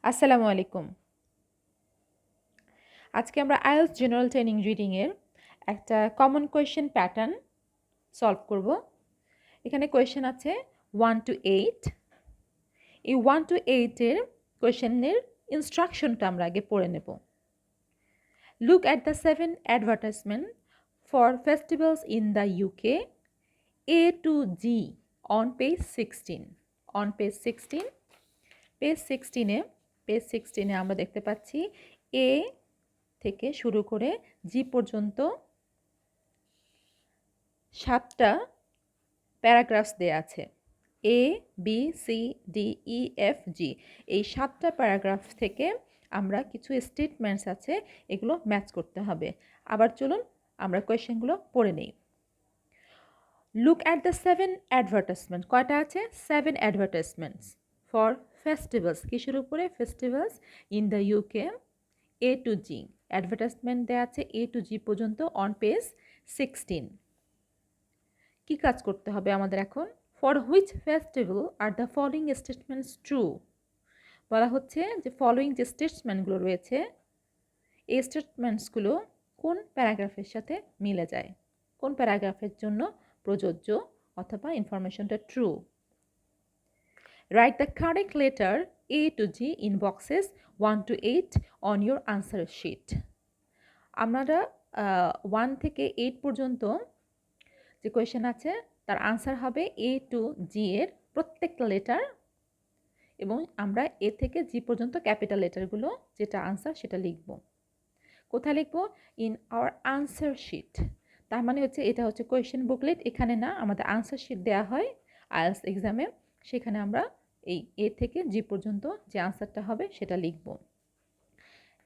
আসসালামু আলাইকুম। আজকে আমরা আইএলটিএস জেনারেল ট্রেনিং রিডিংয়ের একটা কমন কোয়েশ্চেন প্যাটার্ন সলভ করব। এখানে কোয়েশ্চেন আছে 1 to 8। এই 1 to 8 এর কোয়েশ্চেনের ইনস্ট্রাকশনটা আমরা আগে পড়ে নেব। Look at the 7 advertisement for festivals in the UK A to G on page 16. On page 16, page 16 আমরা দেখতে পাচ্ছি A থেকে শুরু করে জি পর্যন্ত 7টা প্যারাগ্রাফস দেয়া আছে। A B C D E F G, এই 7টা প্যারাগ্রাফ থেকে আমরা কিছু স্টেটমেন্টস আছে, এগুলো ম্যাচ করতে হবে। আবার চলুন আমরা কোয়েশ্চেনগুলো পড়ে নেই। লুক অ্যাট দ্য 7 অ্যাডভার্টাইজমেন্ট, কয়টা আছে? 7 অ্যাডভার্টাইজমেন্টস ফর ফেস্টিভ্যালস, কিসের উপরে? Festivals in the UK A to Z, advertisement দেওয়া আছে এ টু জি পর্যন্ত অন পেজ 16। কি কাজ করতে হবে আমাদের এখন? For which festival are the following statements true, বলা হচ্ছে যে ফলোয়িং যে স্টেটমেন্টগুলো রয়েছে এই স্টেটমেন্টসগুলো কোন প্যারাগ্রাফের সাথে মিলে যায়, কোন প্যারাগ্রাফের জন্য প্রযোজ্য অথবা ইনফরমেশনটা true. Write the correct letter A to Z in boxes 1 to 8 on your answer sheet. আমরা 1 থেকে 8 পর্যন্ত যে কোয়েশ্চেন আছে তার আনসার হবে এ টু জি এর প্রত্যেকটা লেটার, এবং আমরা এ থেকে জি পর্যন্ত ক্যাপিটাল লেটারগুলো যেটা আনসার সেটা লিখব। কোথায় লিখব? In our answer sheet. তার মানে হচ্ছে এটা হচ্ছে কোয়েশ্চেন বুকলেট, এখানে না, আমাদের আনসার শিট দেওয়া হয় আইএলটিএস এক্সামে, সেখানে আমরা এই এ থেকে জি পর্যন্ত যে আনসারটা হবে সেটা লিখব।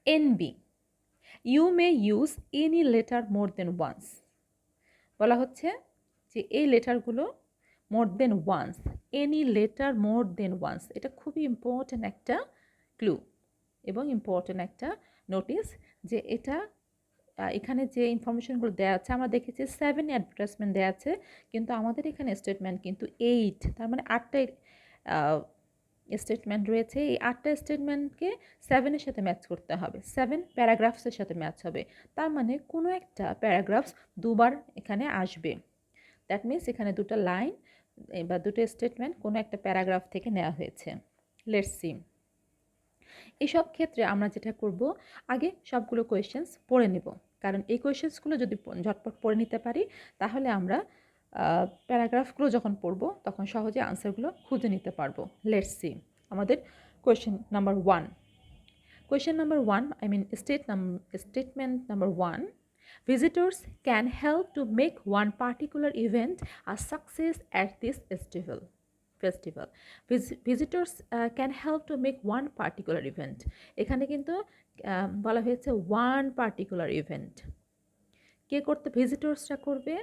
NB, you may use any letter more than once, বলা হচ্ছে যে এই লেটারগুলো more than once, any letter more than once, এটা খুবই ইম্পর্ট্যান্ট একটা ক্লু এবং ইম্পর্ট্যান্ট একটা নোটিস যে এটা এখানে যে ইনফরমেশনগুলো দেওয়া আছে, আমরা দেখেছি 7 অ্যাডভার্টাইজমেন্ট দেওয়া আছে, কিন্তু আমাদের এখানে স্টেটমেন্ট কিন্তু 8, তার মানে 8টা স্টেটমেন্ট রয়েছে। এই 8টা স্টেটমেন্টকে 7-এর সাথে ম্যাচ করতে হবে, 7 প্যারাগ্রাফসের সাথে ম্যাচ হবে। তার মানে কোনো একটা প্যারাগ্রাফস দুবার এখানে আসবে। দ্যাট মিনস এখানে দুটো লাইন বা দুটো স্টেটমেন্ট কোনো একটা প্যারাগ্রাফ থেকে নেওয়া হয়েছে। Let's see. এইসব ক্ষেত্রে আমরা যেটা করব, আগে সবগুলো কোয়েশ্চেন্স পড়ে নেব, কারণ এই কোয়েশ্চেন্সগুলো যদি ঝটপট পড়ে নিতে পারি তাহলে আমরা প্যারাগ্রাফগুলো যখন পড়ব তখন সহজে আনসারগুলো খুঁজে নিতে পারবো। লেটস সি আমাদের question number 1। Question number 1, I mean statement number 1, visitors can help to make one particular event a success at this festival. Visitors can help to make one particular event. এখানে কিন্তু বলা হয়েছে one particular event। কে করতে? ভিজিটর্সরা করবে।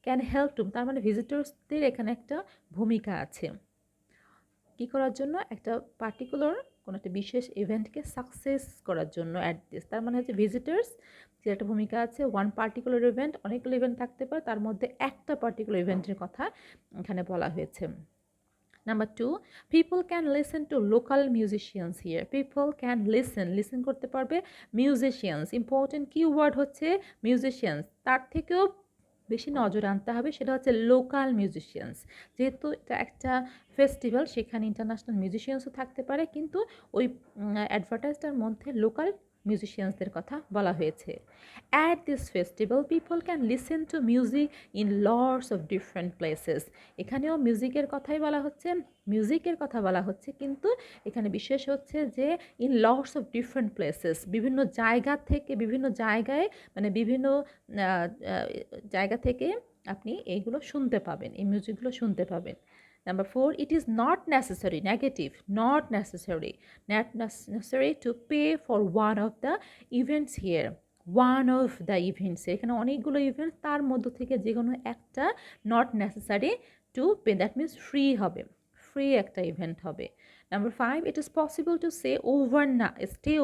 Can help two, তার মানে ভিজিটর্সদের এখানে একটা ভূমিকা আছে কি করার জন্য? একটা পার্টিকুলার কোনো একটা বিশেষ ইভেন্টকে সাকসেস করার জন্য অ্যাট দিস, তার মানে হচ্ছে ভিজিটার্স যে একটা ভূমিকা আছে। ওয়ান পার্টিকুলার ইভেন্ট, অনেকগুলো ইভেন্ট থাকতে পারে, তার মধ্যে একটা পার্টিকুলার ইভেন্টের কথা এখানে বলা হয়েছে। Number 2, people can listen to local musicians here. People can listen করতে পারবে মিউজিশিয়ানস, ইম্পর্টেন্ট কিওয়ার্ড হচ্ছে মিউজিশিয়ানস, তার থেকেও বেশি নজর আনতে হবে সেটা হচ্ছে লোকাল মিউজিশিয়ানস। যেহেতু এটা একটা ফেস্টিভ্যাল, সেখানে ইন্টারন্যাশনাল মিউজিশিয়ানসও থাকতে পারে, কিন্তু ওই অ্যাডভার্টাইজটার মধ্যে লোকাল মিউজিশিয়ানসদের কথা বলা হয়েছে। At this festival people can listen to music in lots of different places. এখানেও মিউজিকের কথাই বলা হচ্ছে, মিউজিকের কথা বলা হচ্ছে, কিন্তু এখানে বিশেষ হচ্ছে যে in lots of different places, বিভিন্ন জায়গা থেকে, বিভিন্ন জায়গায়, মানে বিভিন্ন জায়গা থেকে আপনি এইগুলো শুনতে পাবেন, এই মিউজিকগুলো শুনতে পাবেন। Number 4, it is not necessary, negative, not necessary to pay for one of the events here. One of the events, এখানে অনেকগুলো ইভেন্ট, তার মধ্য থেকে যে কোনো একটা, not necessary to pay, that means free হবে, ফ্রি একটা ইভেন্ট হবে। Number 5, it is possible to stay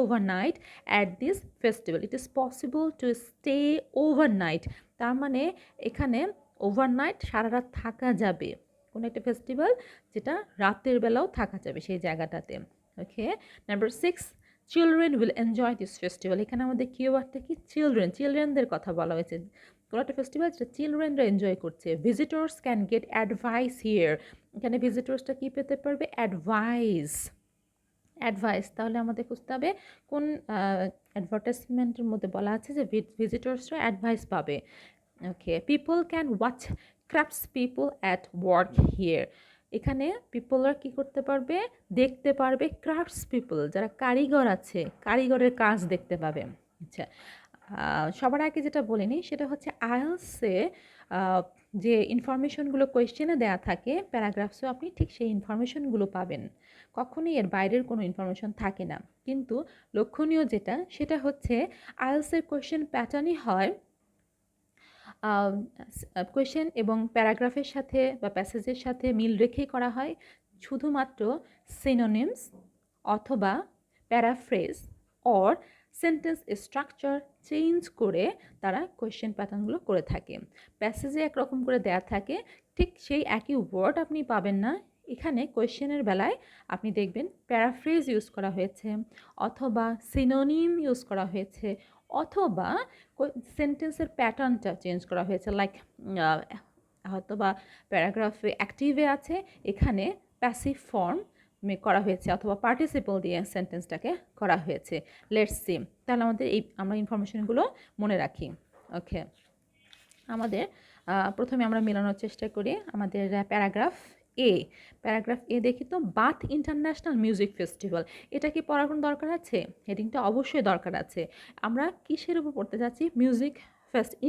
overnight at this festival. It is possible to stay overnight, তার মানে এখানে ওভারনাইট, সারা রাত থাকা যাবে, কোনো একটা ফেস্টিভ্যাল যেটা রাতের বেলাও থাকা যাবে সেই জায়গাটাতে। Okay, number 6, children will enjoy this festival. এখানে আমাদের কিওয়ার্ডটা কি? চিলড্রেনদের কথা বলা হয়েছে। কোনো একটা ফেস্টিভ্যাল যেটা চিলড্রেনরা এনজয় করছে। Visitors can get advice here. এখানে ভিজিটর্সটা কি পেতে পারবে? অ্যাডভাইস। তাহলে আমাদের খুঁজতে হবে কোন অ্যাডভার্টাইজমেন্টের মধ্যে বলা আছে যে ভিজিটর্সরা অ্যাডভাইস পাবে। Okay, people can watch crafts people at work here. এখানে পিপলরা কী করতে পারবে? দেখতে পারবে ক্রাফটস পিপল, যারা কারিগর আছে, কারিগরের কাজ দেখতে পাবে। আচ্ছা, সবার আগে যেটা বলিনি সেটা হচ্ছে আইএলসে যে ইনফরমেশনগুলো কোয়েশ্চেনে দেওয়া থাকে প্যারাগ্রাফসেও আপনি ঠিক সেই ইনফরমেশনগুলো পাবেন। কখনোই এর বাইরের কোনো ইনফরমেশন থাকে না। কিন্তু লক্ষণীয় যেটা সেটা হচ্ছে আইএলসের কোয়েশ্চেন প্যাটার্নই হয় কোয়েশ্চেন এবং প্যারাগ্রাফের সাথে বা প্যাসেজের সাথে মিল রেখেই করা হয়। শুধুমাত্র সিনোনিমস অথবা paraphrase or sentence structure change করে তারা কোয়েশ্চেন প্যাটার্নগুলো করে থাকে। প্যাসেজে একরকম করে দেয়া থাকে, ঠিক সেই একই ওয়ার্ড আপনি পাবেন না। এখানে কোয়েশ্চেনের বেলায় আপনি দেখবেন প্যারাফ্রেজ ইউজ করা হয়েছে, অথবা সিনোনিম ইউজ করা হয়েছে, অথবা সেন্টেন্সের প্যাটার্নটা চেঞ্জ করা হয়েছে। লাইক হয়তো বা প্যারাগ্রাফে অ্যাক্টিভে আছে, এখানে প্যাসিভ ফর্ম করা হয়েছে, অথবা পার্টিসিপল দিয়ে সেন্টেন্সটাকে করা হয়েছে। লেটস সি, তাহলে আমাদের আমরা ইনফরমেশনগুলো মনে রাখি। ওকে, আমাদের প্রথমে আমরা মেলানোর চেষ্টা করি আমাদের প্যারাগ্রাফ এ দেখি তো, বাথ ইন্টারন্যাশনাল মিউজিক ফেস্টিভ্যাল। এটা কি পড়ার কোনো দরকার আছে? হেডিংটা অবশ্যই দরকার আছে। আমরা কিসের উপর পড়তে যাচ্ছি?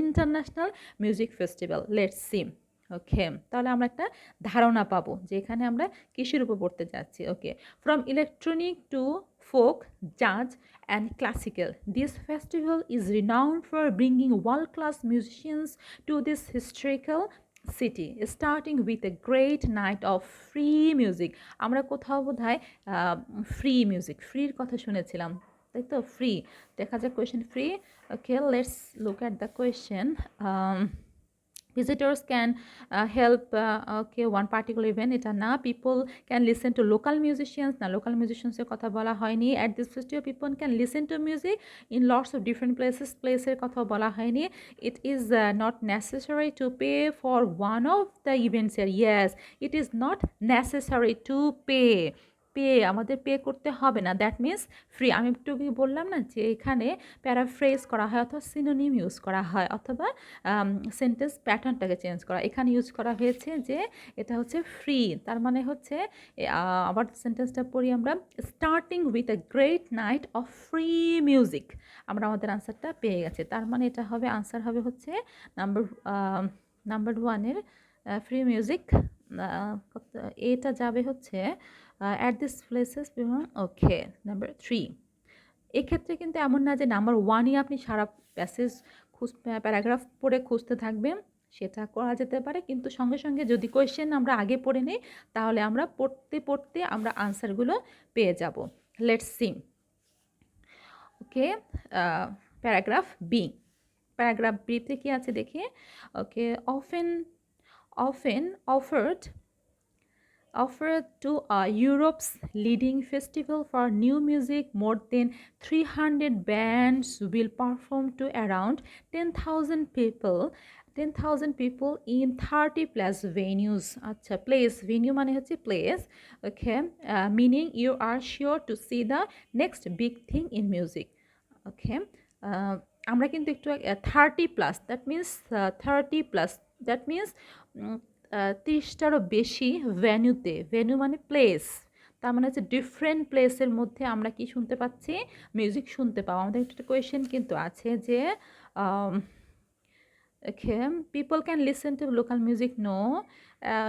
International music festival. Let's see. Okay, তাহলে আমরা একটা ধারণা পাবো যে এখানে আমরা কিসের উপর পড়তে যাচ্ছি। Okay, from electronic to folk, jazz, and classical, this festival is renowned for bringing world-class musicians to this historical city, starting with a great night of free music. আমরা কোথাও বোধহয় ফ্রির কথা শুনেছিলাম, তাই তো? ফ্রি, দেখা যাক question free. Okay, let's look at the question. Visitors can help one particular event, এটা না। People can listen to local musicians, না, local musicians এর কথা বলা হয়নি। At this festival people can listen to music in lots of different প্লেসের কথা বলা হয়নি। It is not necessary to pay for one of the events here. Yes, it is not necessary to আমাদের pay করতে হবে না, that means free. আমি একটু বললাম না যে এখানে প্যারাফ্রেজ করা হয়, অথবা সিনোনিম ইউজ করা হয়, অথবা সেন্টেন্স প্যাটার্নটাকে চেঞ্জ করা। এখানে ইউজ করা হয়েছে যে এটা হচ্ছে ফ্রি, তার মানে হচ্ছে আবার সেন্টেন্সটা পড়ি আমরা, starting with a great night of free music. আমরা আমাদের আনসারটা পেয়ে গেছে, তার মানে এটা হবে, আনসার হবে হচ্ছে নাম্বার 1-এর ফ্রি মিউজিক। এটা যাবে হচ্ছে at this places. Okay, number 3। এক্ষেত্রে কিন্তু এমন না যে নাম্বার 1-ই আপনি সারা প্যারাগ্রাফ পড়ে খুঁজতে থাকবেন, সেটা করা যেতে পারে। কিন্তু সঙ্গে সঙ্গে যদি কোয়েশ্চেন আমরা আগে পড়ে নিই, তাহলে আমরা পড়তে আমরা আনসারগুলো পেয়ে যাব। Let's see. Okay, paragraph B. Paragraph বিতে কি আছে দেখি। Okay, often offered to Europe's leading festival for new music, more than 300 bands will perform to around 10,000 people in 30 plus venues. আচ্ছা, প্লেস, ভেনিউ মানে হচ্ছে place. Okay, meaning you are sure to see the next big thing in music. Okay, আমরা কিন্তু একটু 30+, that means 30+, that means 30টারও বেশি ভেন্যুতে, venue মানে প্লেস, তার মানে হচ্ছে ডিফারেন্ট প্লেসের মধ্যে আমরা কি শুনতে পাচ্ছি? মিউজিক শুনতে পাবো। আমাদের একটা কোয়েশ্চেন কিন্তু আছে যে okay, people can listen to local music. No,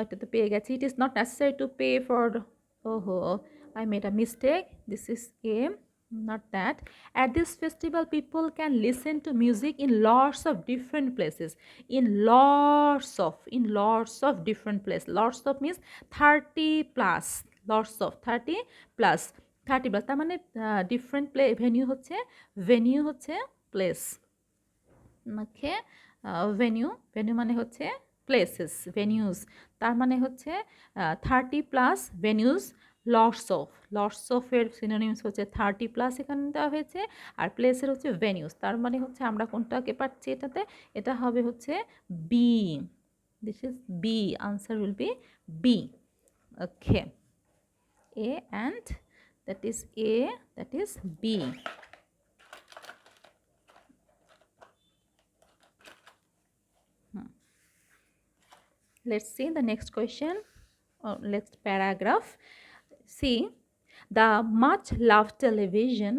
এটা তো পেয়ে গেছি। It is not necessary to pay for, ওহো, I made a mistake. This is A, not that. At this festival, people can listen to music in lots of different places. In lots of different places. Lots of means 30+. Lots of 30+. 30+, তার মানে different venue হচ্ছে place. ওকে, venue মানে হচ্ছে places, ভেনিউজ, তার মানে হচ্ছে 30+ ভেনিউজ lots অফের synonyms হচ্ছে 30+ এখানে দেওয়া হয়েছে, আর প্লেসের হচ্ছে ভেনিউস। তার মানে হচ্ছে আমরা কোনটাকে পাচ্ছি এটাতে, এটা হবে হচ্ছে B. This is B, answer will be B. Okay, A and that is A, that is B. Let's see the next question, or next paragraph. See, the much loved television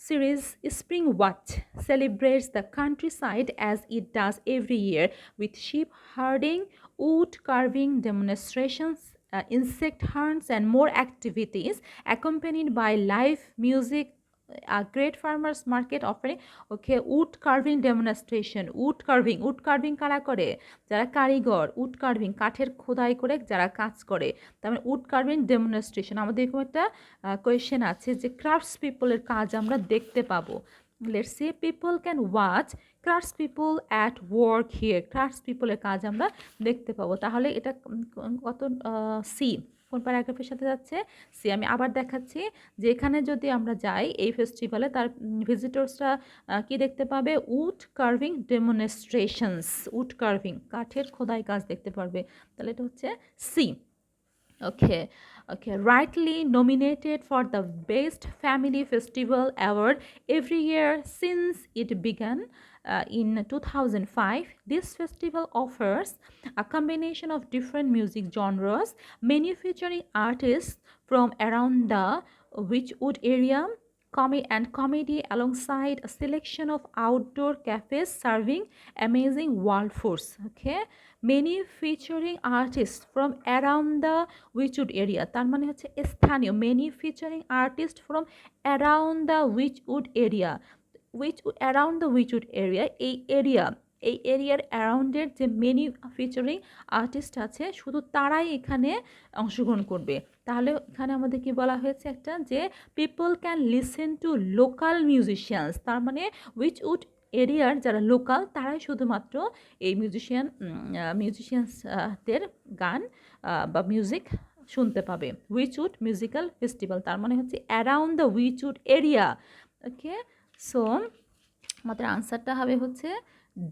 series Spring Watch celebrates the countryside as it does every year with sheep herding, wood carving demonstrations, insect hunts, and more activities accompanied by live music, a great farmers market offering. Okay, wood carving demonstration. Wood carving কারা করে? যারা কারিগর, would carving কাঠের খোদাই করে যারা কাজ করে, তার মানে উড কার্ভিং ডেমনস্ট্রেশন। আমাদের এরকম একটা কোয়েশ্চেন আছে যে ক্রাফটস পিপলের কাজ আমরা দেখতে পাবো। Let's see, people can watch crafts people at work here. Crafts পিপলের কাজ আমরা দেখতে পাবো। তাহলে এটা কত, সি কোন প্যারাগ্রাফের সাথে যাচ্ছে? সি। আমি আবার দেখাচ্ছি যে এখানে যদি আমরা যাই এই ফেস্টিভ্যালে, তার ভিজিটর্সরা কি দেখতে পাবে? উড কার্ভিং ডেমনস্ট্রেশনস, উড কার্ভিং কাঠের খোদাই কাজ দেখতে পারবে। তাহলে এটা হচ্ছে C. Okay, rightly nominated for the Best Family Festival Award every year since it began in 2005. This festival offers a combination of different music genres, many featuring artists from around the Witchwood area, comedy alongside a selection of outdoor cafes serving amazing world foods. Okay, many featuring artists from around the Witchwood area, তার মানে হচ্ছে স্থানীয়। many featuring artists from around the Witchwood area, around the Witchwood area, এই এরিয়ার অ্যারাউন্ডের যে many featuring artist আছে শুধু তারাই এখানে অংশগ্রহণ করবে। তাহলে এখানে আমাদের কি বলা হয়েছে একটা, যে people can listen to local musicians, তার মানে উইচউড এরিয়ার যারা লোকাল তারাই শুধুমাত্র এই মিউজিশিয়ানসদের গান বা মিউজিক শুনতে পাবে। উইচউড মিউজিক্যাল ফেস্টিভ্যাল, তার মানে হচ্ছে around the Wychwood area. Okay, so আমাদের আনসারটা হবে হচ্ছে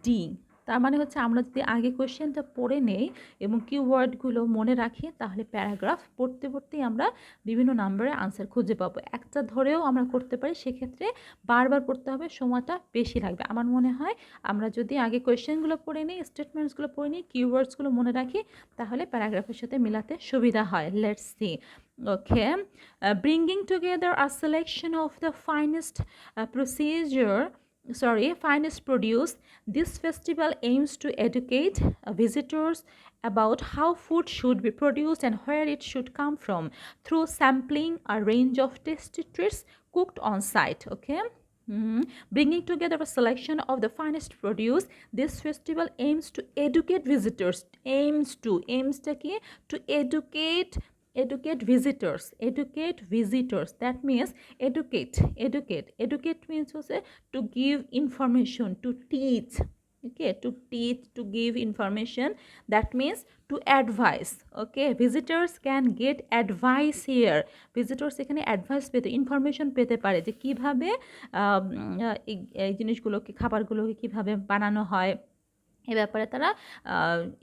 ডি। তার মানে হচ্ছে আমরা যদি আগে কোয়েশ্চেনটা পড়ে নেই এবং কিওয়ার্ডগুলো মনে রাখি, তাহলে প্যারাগ্রাফ পড়তে পড়তেই আমরা বিভিন্ন নাম্বারের আনসার খুঁজে পাবো। একটা ধরেও আমরা করতে পারি, সেক্ষেত্রে বারবার পড়তে হবে, সময়টা বেশি লাগবে। আমার মনে হয় আমরা যদি আগে কোয়েশ্চেনগুলো পড়ে নিই, স্টেটমেন্টসগুলো পড়ে নিই, কিওয়ার্ডসগুলো মনে রাখি, তাহলে প্যারাগ্রাফের সাথে মিলাতে সুবিধা হয়। Let's see. Okay, bringing together a selection of the finest finest produce, this festival aims to educate visitors about how food should be produced and where it should come from through sampling a range of tasty treats cooked on site. Okay. Bringing together a selection of the finest produce, this festival aims to educate visitors. To educate visitors. That means educate means also to give information, to teach. Okay, to give information, that means to advise. Okay, visitors can get advice here. visitors এখানে advice পেতে, information পেতে পারে যে কীভাবে এই জিনিসগুলোকে, খাবারগুলোকে কীভাবে বানানো হয়, এ ব্যাপারে তারা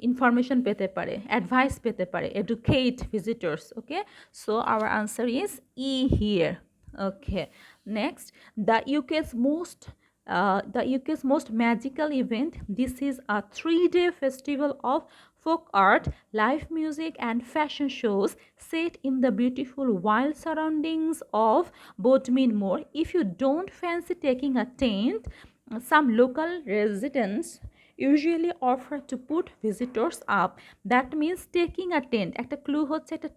ইনফরমেশন পেতে পারে, অ্যাডভাইস পেতে পারে। Educate visitors. Okay, so our answer is E here. Okay, next, the UK's most magical event. This is a 3-day festival of folk art, live music, and fashion shows set in the beautiful wild surroundings of Bodmin Moor. If you don't fancy taking a tent, some local residents usually offer to put visitors up. That means taking a tent. একটা clue হচ্ছে একটা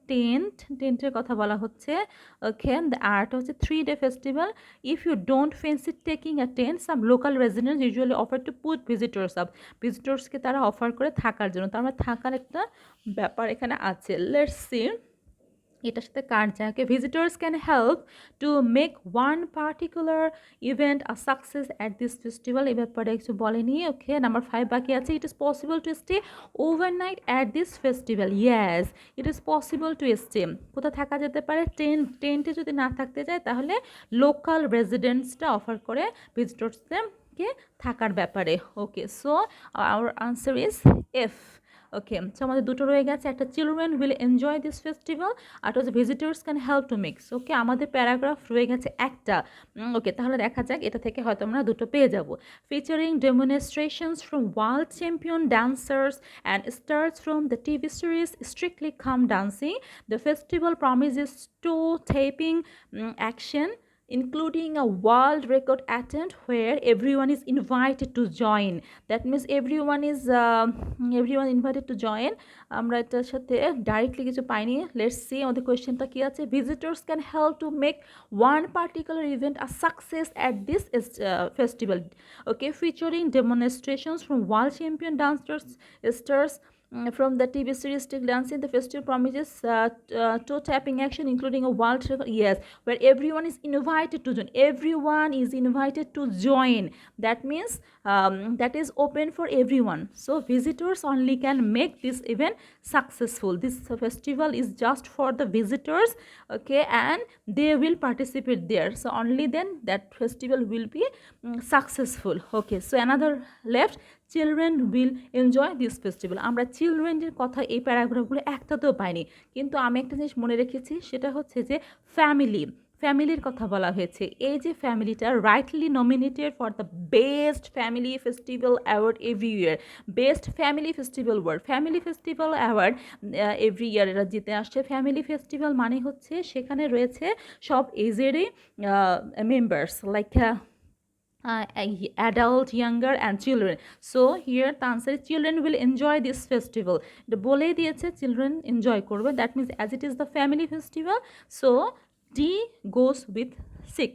টেন্টের কথা বলা হচ্ছে। ওকে, the art হচ্ছে 3-day festival. If you don't fancy taking a tent, some local residents usually offer to put visitors up. ভিজিটর্সকে তারা offer করে থাকার জন্য, তার মানে থাকার একটা ব্যাপার এখানে আছে। Let's see এটার সাথে কার যায়? Okay, visitors can help to make one particular event a success at this festival. এই ব্যাপারে কিছু বলেনি। ওকে, নাম্বার 5 বাকি আছে। It is possible to stay overnight at this festival. Yes, it is possible to stay. কোথায় থাকা যেতে পারে? টেন্টে যদি না থাকতে যায় তাহলে লোকাল রেসিডেন্টসটা অফার করে ভিজিটর্সদেরকে থাকার ব্যাপারে। Okay, so our answer is F. Okay, so আমাদের দুটো রয়ে গেছে, একটা children will enjoy this festival, আর হচ্ছে visitors can help to mix. Okay, আমাদের প্যারাগ্রাফ রয়ে গেছে একটা। ওকে, তাহলে দেখা যাক, এটা থেকে হয়তো আমরা দুটো পেয়ে যাব। Featuring demonstrations from world champion dancers and stars from the TV series strictly come dancing, the festival promises to taping action including a world record attempt where everyone is invited to join. That means everyone invited to join. আমরা এটার সাথে directly কিছু পাইনি। Let's see আমাদের কোয়েশ্চেনটা কি আছে। Visitors can help to make one particular event a success at this festival. Okay, featuring demonstrations from world champion dancers stars from the TV series Stick Dancing, the festival promises toe tapping action, including a world record. Yes, where everyone is invited to join. Everyone is invited to join. That means that is open for everyone. So visitors only can make this event successful. This festival is just for the visitors. Okay, and they will participate there. So only then that festival will be successful. Okay, so another left, children will enjoy this festival. আমরা চিলড্রেনের কথা এই প্যারাগ্রাফগুলো একটাতেও পাইনি, কিন্তু আমি একটা জিনিস মনে রেখেছি, সেটা হচ্ছে যে ফ্যামিলির কথা বলা হয়েছে। এই যে ফ্যামিলিটা rightly nominated for the best family festival award every year. Best family festival award every year এরা জিতে আসছে। ফ্যামিলি ফেস্টিভ্যাল মানে হচ্ছে সেখানে রয়েছে সব এজেরই members, like adult, younger and children. So here the answer is children will enjoy this festival. The বলেই দিয়েছে children enjoy করবে, that means as it is the family festival, so D goes with 6.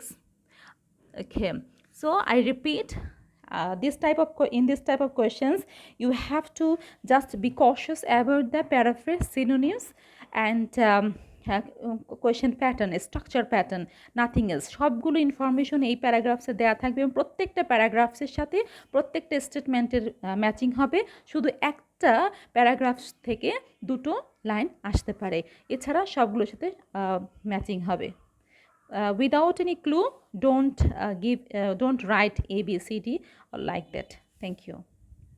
Okay, so I repeat, in this type of questions you have to just be cautious about the paraphrase, synonyms and question pattern, structure pattern, nothing else. সবগুলো information এই প্যারাগ্রাফসে দেওয়া থাকবে এবং প্রত্যেকটা প্যারাগ্রাফসের সাথে প্রত্যেকটা স্টেটমেন্টের matching হবে। শুধু একটা প্যারাগ্রাফস থেকে দুটো লাইন আসতে পারে, এছাড়া সবগুলোর সাথে ম্যাচিং হবে। Without any clue, don't write A, B, C, D or like that. Thank you.